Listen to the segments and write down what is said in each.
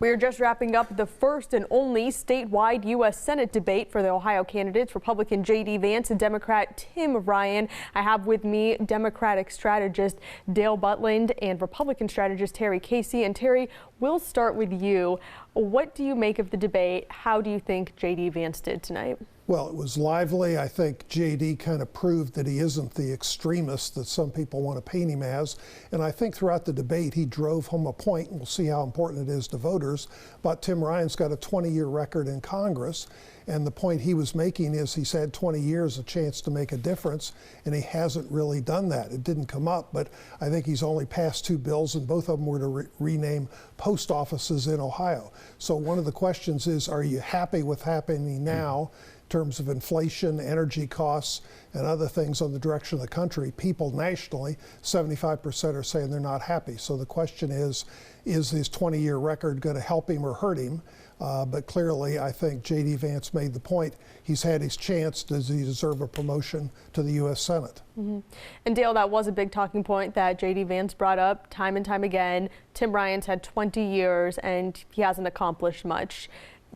We are just wrapping up the first and only statewide U.S. Senate debate for the Ohio candidates, Republican J.D. Vance and Democrat Tim Ryan. I have with me Democratic strategist Dale Butland and Republican strategist Terry Casey. And Terry, we'll start with you. What do you make of the debate? How do you think J.D. Vance did tonight? Well, it was lively. I think J.D. kind of proved that he isn't the extremist that some people want to paint him as. And I think throughout the debate, he drove home a point, and we'll see how important it is to voters. But Tim Ryan's got a 20-year record in Congress. And the point he was making is he's had 20 years a chance to make a difference, and he hasn't really done that. It didn't come up, but I think he's only passed 2 bills, and both of them were to rename post offices in Ohio. So one of the questions is, are you happy with happening now? In terms of inflation, energy costs, and other things on the direction of the country? People nationally, 75% are saying they're not happy. So the question is his 20-year record going to help him or hurt him? But clearly, I think J.D. Vance made the point. He's had his chance. Does he deserve a promotion to the U.S. Senate? Mm-hmm. And Dale, that was a big talking point that J.D. Vance brought up time and time again. Tim Ryan's had 20 years, and he hasn't accomplished much.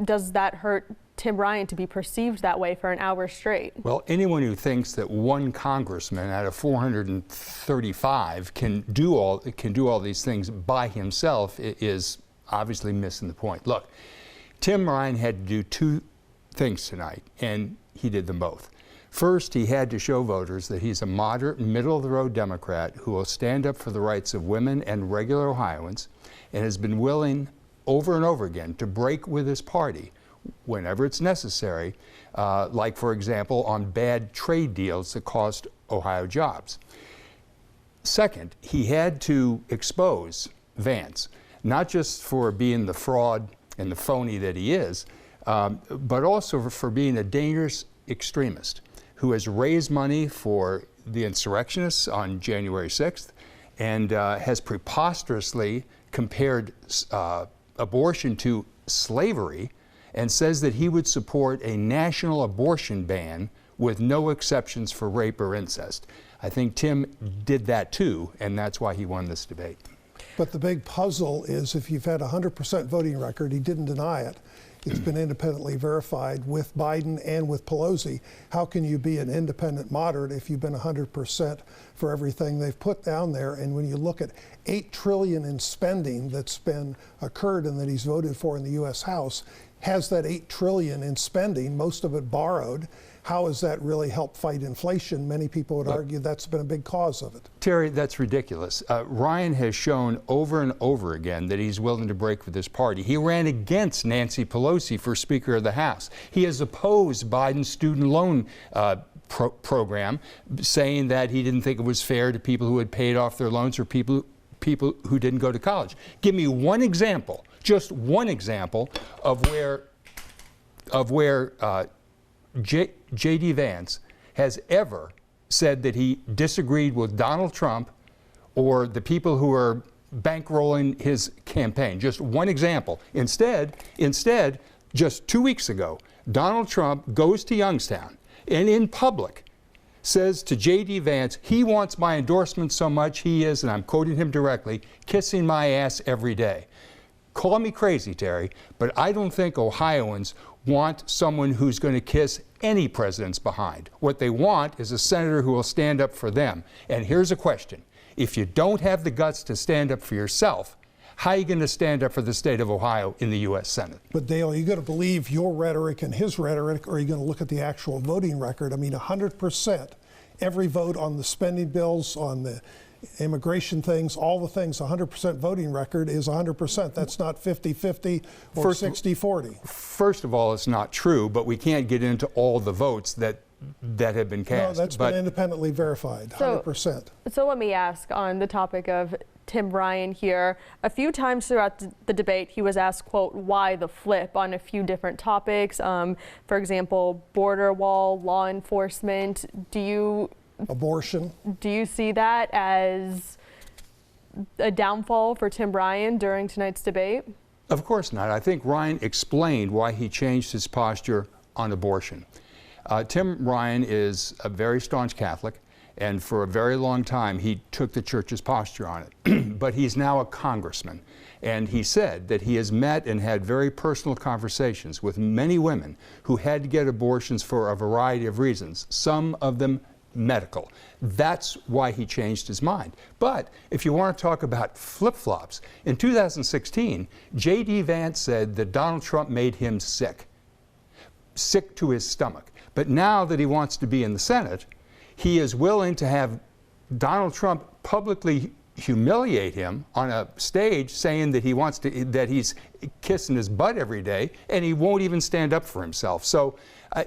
Does that hurt Tim Ryan to be perceived that way for an hour straight? Well, anyone who thinks that one congressman out of 435 can do all these things by himself is obviously missing the point. Look, Tim Ryan had to do 2 things tonight, and he did them both. First, he had to show voters that he's a moderate, middle-of-the-road Democrat who will stand up for the rights of women and regular Ohioans, and has been willing over and over again to break with his party whenever it's necessary, like, for example, on bad trade deals that cost Ohio jobs. Second, he had to expose Vance, not just for being the fraud and the phony that he is, but also for being a dangerous extremist who has raised money for the insurrectionists on January 6th and has preposterously compared abortion to slavery, and says that he would support a national abortion ban with no exceptions for rape or incest. I think Tim did that too, and that's why he won this debate. But the big puzzle is, if you've had a 100% voting record, he didn't deny it. It's been independently verified with Biden and with Pelosi. How can you be an independent moderate if you've been 100% for everything they've put down there? And when you look at $8 trillion in spending that's been occurred and that he's voted for in the U.S. House, has that $8 trillion in spending, most of it borrowed, how has that really helped fight inflation? Many people would argue that's been a big cause of it. Terry, that's ridiculous. Ryan has shown over and over again that he's willing to break with his party. He ran against Nancy Pelosi for Speaker of the House. He has opposed Biden's student loan program, saying that he didn't think it was fair to people who had paid off their loans or people who didn't go to college. Give me one example, just one example of where J.D. Vance has ever said that he disagreed with Donald Trump or the people who are bankrolling his campaign. Just one example. Instead, just 2 weeks ago, Donald Trump goes to Youngstown and in public says to J.D. Vance, he wants my endorsement so much he is, and I'm quoting him directly, kissing my ass every day. Call me crazy, Terry, but I don't think Ohioans want someone who's going to kiss any president's behind. What they want is a senator who will stand up for them. And here's a question. If you don't have the guts to stand up for yourself, how are you going to stand up for the state of Ohio in the U.S. Senate? But Dale, you got to believe your rhetoric and his rhetoric, or are you going to look at the actual voting record? I mean, 100%, every vote on the spending bills, on the immigration things, all the things, 100% voting record is 100%. That's not 50-50 or 60-40. First of all, it's not true, but we can't get into all the votes that have been cast. No, that's been independently verified, 100%. So let me ask on the topic of Tim Ryan here. A few times throughout the debate, he was asked, quote, why the flip on a few different topics. For example, border wall, law enforcement. Abortion. Do you see that as a downfall for Tim Ryan during tonight's debate? Of course not. I think Ryan explained why he changed his posture on abortion. Tim Ryan is a very staunch Catholic, And for a very long time, he took the church's posture on it. But he's now a congressman. And he said that he has met and had very personal conversations with many women who had to get abortions for a variety of reasons, some of them medical. That's why he changed his mind. But if you want to talk about flip-flops, in 2016, J.D. Vance said that Donald Trump made him sick to his stomach. But now that he wants to be in the Senate, he is willing to have Donald Trump publicly humiliate him on a stage, saying that that he's kissing his butt every day, and he won't even stand up for himself. So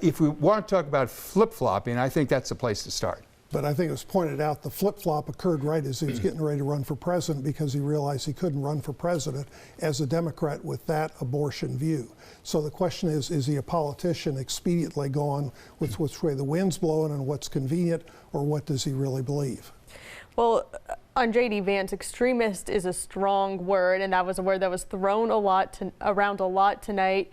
if we want to talk about flip-flopping, I think that's the place to start. But I think it was pointed out the flip-flop occurred right as he was getting ready to run for president, because he realized he couldn't run for president as a Democrat with that abortion view. So the question is he a politician expediently going with which way the wind's blowing and what's convenient, or what does he really believe? Well, on J.D. Vance, extremist is a strong word, and that was a word that was thrown around a lot tonight.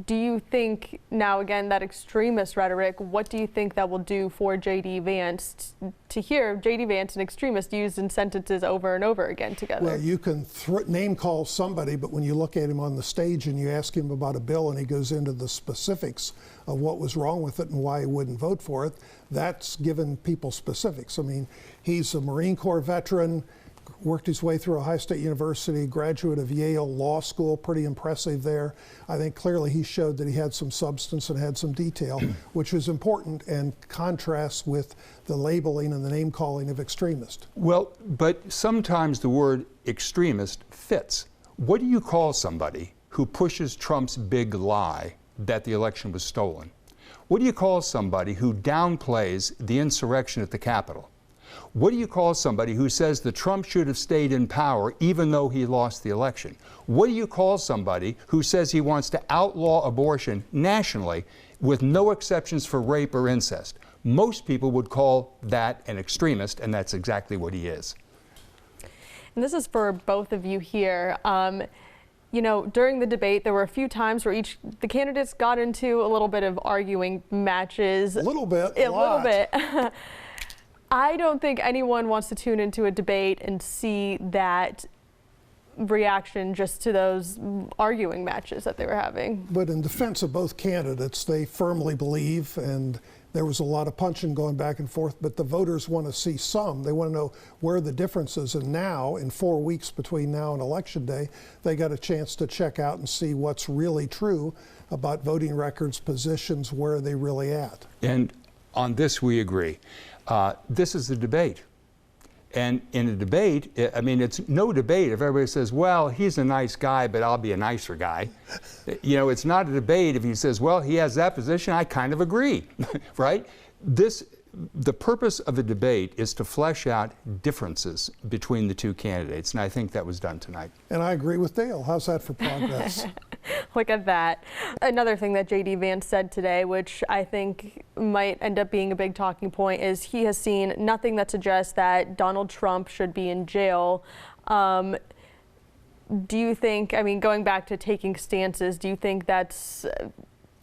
Do you think, now again, that extremist rhetoric, what do you think that will do for J.D. Vance to hear J.D. Vance and extremist used in sentences over and over again together? Well, you can name call somebody, but when you look at him on the stage and you ask him about a bill and he goes into the specifics of what was wrong with it and why he wouldn't vote for it, that's giving people specifics. I mean, he's a Marine Corps veteran, worked his way through Ohio State University, graduate of Yale Law School, pretty impressive there. I think clearly he showed that he had some substance and had some detail, which was important and contrasts with the labeling and the name calling of extremist. Well, but sometimes the word extremist fits. What do you call somebody who pushes Trump's big lie that the election was stolen? What do you call somebody who downplays the insurrection at the Capitol? What do you call somebody who says that Trump should have stayed in power even though he lost the election? What do you call somebody who says he wants to outlaw abortion nationally with no exceptions for rape or incest? Most people would call that an extremist, and that's exactly what he is. And this is for both of you here. You know, during the debate, there were a few times where the candidates got into a little bit of arguing matches. A little bit. A little bit. I don't think anyone wants to tune into a debate and see that reaction just to those arguing matches that they were having. But in defense of both candidates, they firmly believe, and there was a lot of punching going back and forth, but the voters want to see some. They want to know where the difference is. And now, in 4 weeks between now and Election Day, they got a chance to check out and see what's really true about voting records, positions, where are they really at. And on this, we agree. This is a debate. And in a debate, I mean, it's no debate if everybody says, well, he's a nice guy, but I'll be a nicer guy. You know, it's not a debate if he says, well, he has that position, I kind of agree, right? The purpose of a debate is to flesh out differences between the two candidates, and I think that was done tonight. And I agree with Dale. How's that for progress? Look at that. Another thing that J.D. Vance said today, which I think might end up being a big talking point, is he has seen nothing that suggests that Donald Trump should be in jail. Do you think, I mean, going back to taking stances, do you think that's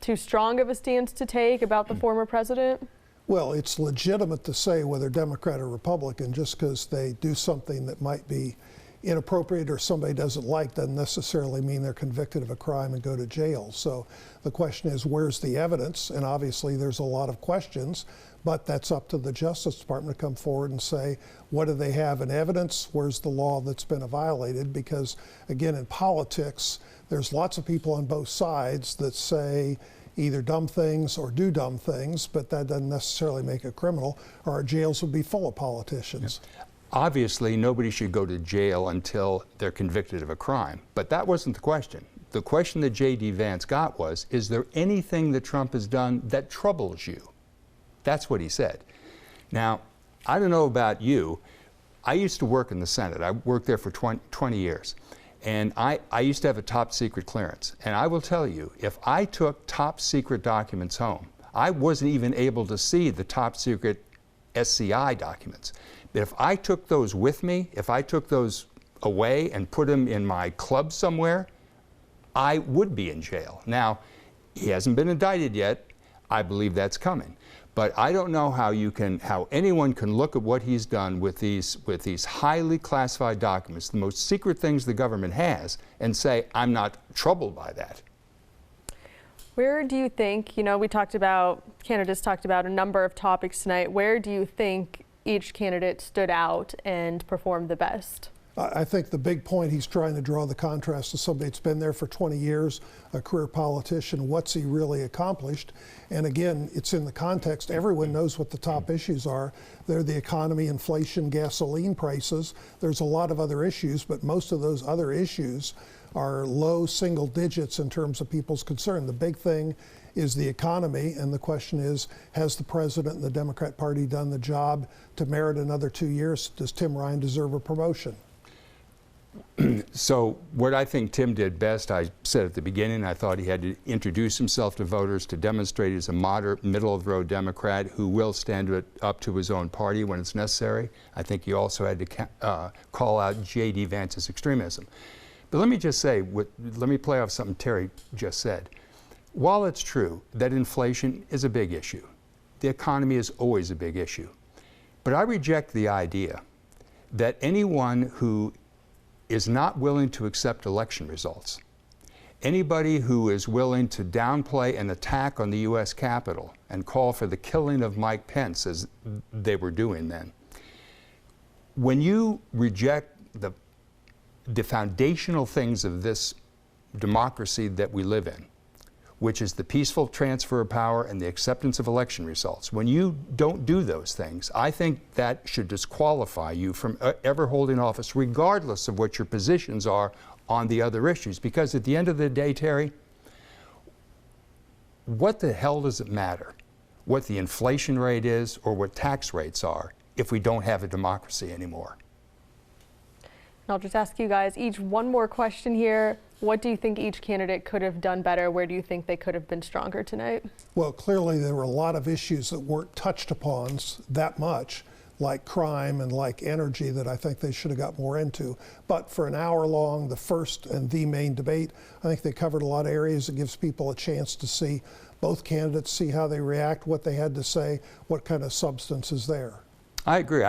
too strong of a stance to take about the former president? Well, it's legitimate to say whether Democrat or Republican, just because they do something that might be inappropriate or somebody doesn't like doesn't necessarily mean they're convicted of a crime and go to jail. So the question is, where's the evidence? And obviously there's a lot of questions, but that's up to the Justice Department to come forward and say, what do they have in evidence? Where's the law that's been violated? Because again, in politics, there's lots of people on both sides that say either dumb things or do dumb things, but that doesn't necessarily make a criminal, or our jails would be full of politicians. Yeah. Obviously, nobody should go to jail until they're convicted of a crime, but that wasn't the question. The question that J.D. Vance got was, is there anything that Trump has done that troubles you? That's what he said. Now, I don't know about you. I used to work in the Senate. I worked there for 20 years. And I used to have a top secret clearance. And I will tell you, if I took top secret documents home, I wasn't even able to see the top secret SCI documents. But if I took those with me, if I took those away and put them in my club somewhere, I would be in jail. Now, he hasn't been indicted yet. I believe that's coming. But I don't know how anyone can look at what he's done with these highly classified documents, the most secret things the government has, and say, I'm not troubled by that. Where do you think, candidates talked about a number of topics tonight. Where do you think each candidate stood out and performed the best? I think the big point he's trying to draw the contrast to somebody that's been there for 20 years, a career politician. What's he really accomplished? And again, it's in the context. Everyone knows what the top issues are. They're the economy, inflation, gasoline prices. There's a lot of other issues, but most of those other issues are low single digits in terms of people's concern. The big thing is the economy, and the question is, has the president and the Democrat Party done the job to merit another 2 years? Does Tim Ryan deserve a promotion? So what I think Tim did best, I said at the beginning, I thought he had to introduce himself to voters to demonstrate he's a moderate, middle-of-the-road Democrat who will stand up to his own party when it's necessary. I think he also had to call out J.D. Vance's extremism. But let me just say, let me play off something Terry just said. While it's true that inflation is a big issue, the economy is always a big issue. But I reject the idea that anyone who is not willing to accept election results, anybody who is willing to downplay an attack on the U.S. Capitol and call for the killing of Mike Pence, as they were doing then, when you reject the foundational things of this democracy that we live in, which is the peaceful transfer of power and the acceptance of election results, when you don't do those things, I think that should disqualify you from ever holding office, regardless of what your positions are on the other issues. Because at the end of the day, Terry, what the hell does it matter what the inflation rate is or what tax rates are if we don't have a democracy anymore? I'll just ask you guys each one more question here. What do you think each candidate could have done better? Where do you think they could have been stronger tonight? Well, clearly there were a lot of issues that weren't touched upon that much, like crime and like energy, that I think they should have got more into. But for an hour long, the first and the main debate, I think they covered a lot of areas. It gives people a chance to see both candidates, see how they react, what they had to say, what kind of substance is there. I agree.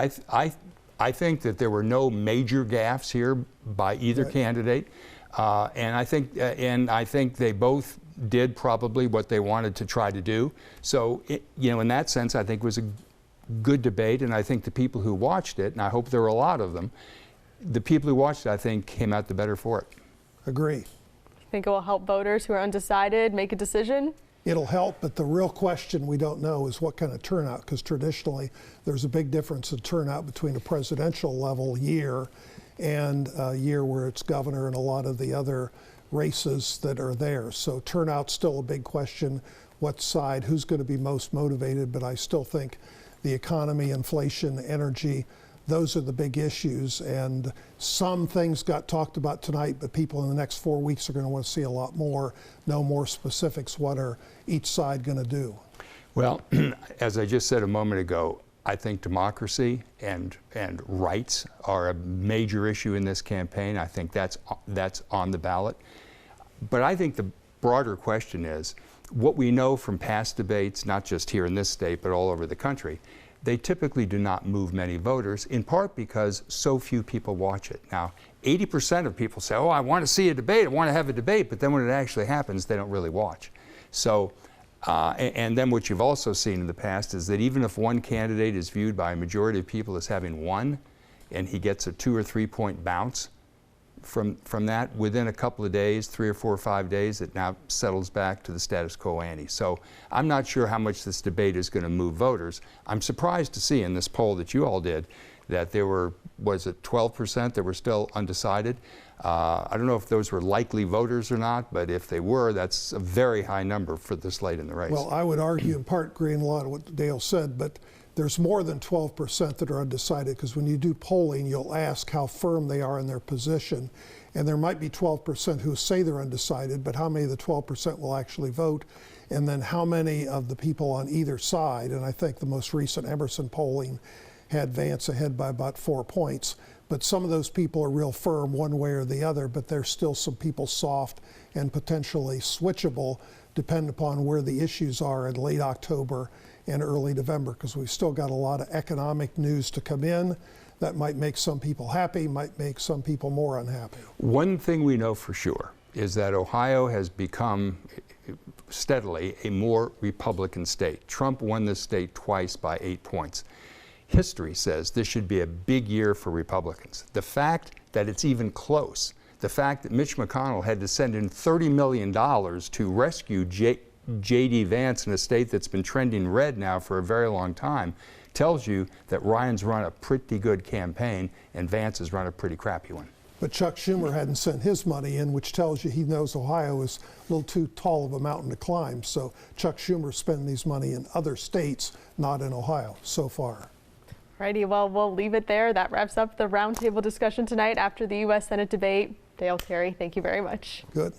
I think that there were no major gaffes here by either candidate. And I think they both did probably what they wanted to try to do. So, in that sense, I think it was a good debate, and I think the people who watched it, and I hope there were a lot of them, the people who watched it, I think, came out the better for it. Agree. You think it will help voters who are undecided make a decision? It'll help, but the real question we don't know is what kind of turnout, because traditionally there's a big difference in turnout between a presidential level year and a year where it's governor and a lot of the other races that are there. So turnout's still a big question. What side, who's going to be most motivated? But I still think the economy, inflation, energy, those are the big issues. And some things got talked about tonight, but people in the next 4 weeks are going to want to see a lot more, know more specifics. What are each side going to do? Well, as I just said a moment ago, I think democracy and rights are a major issue in this campaign. I think that's on the ballot. But I think the broader question is, what we know from past debates, not just here in this state, but all over the country, they typically do not move many voters, in part because so few people watch it. Now, 80% of people say, oh, I want to see a debate, I want to have a debate, but then when it actually happens, they don't really watch. So, and then what you've also seen in the past is that even if one candidate is viewed by a majority of people as having won, and he gets a 2 or 3 point bounce from that, within a couple of days, 3 or 4 or 5 days, it now settles back to the status quo ante. So I'm not sure how much this debate is going to move voters. I'm surprised to see in this poll that you all did that there were, was it 12% that were still undecided? I don't know if those were likely voters or not, but if they were, that's a very high number for this late in the race. Well, I would argue in part, agree in a lot of what Dale said, but there's more than 12% that are undecided, because when you do polling, you'll ask how firm they are in their position. And there might be 12% who say they're undecided, but how many of the 12% will actually vote? And then how many of the people on either side? And I think the most recent Emerson polling had Vance ahead by about 4 points. But some of those people are real firm one way or the other, but there's still some people soft and potentially switchable, depending upon where the issues are in late October and early November, because we've still got a lot of economic news to come in that might make some people happy, might make some people more unhappy. One thing we know for sure is that Ohio has become steadily a more Republican state. Trump won this state twice by 8 points. History says this should be a big year for Republicans. The fact that it's even close, the fact that Mitch McConnell had to send in $30 million to rescue J.D. Vance in a state that's been trending red now for a very long time, tells you that Ryan's run a pretty good campaign and Vance has run a pretty crappy one. But Chuck Schumer hadn't sent his money in, which tells you he knows Ohio is a little too tall of a mountain to climb. So Chuck Schumer's spending these money in other states, not in Ohio, so far. Righty, well, we'll leave it there. That wraps up the roundtable discussion tonight after the U.S. Senate debate. Dale, Terry, thank you very much. Good.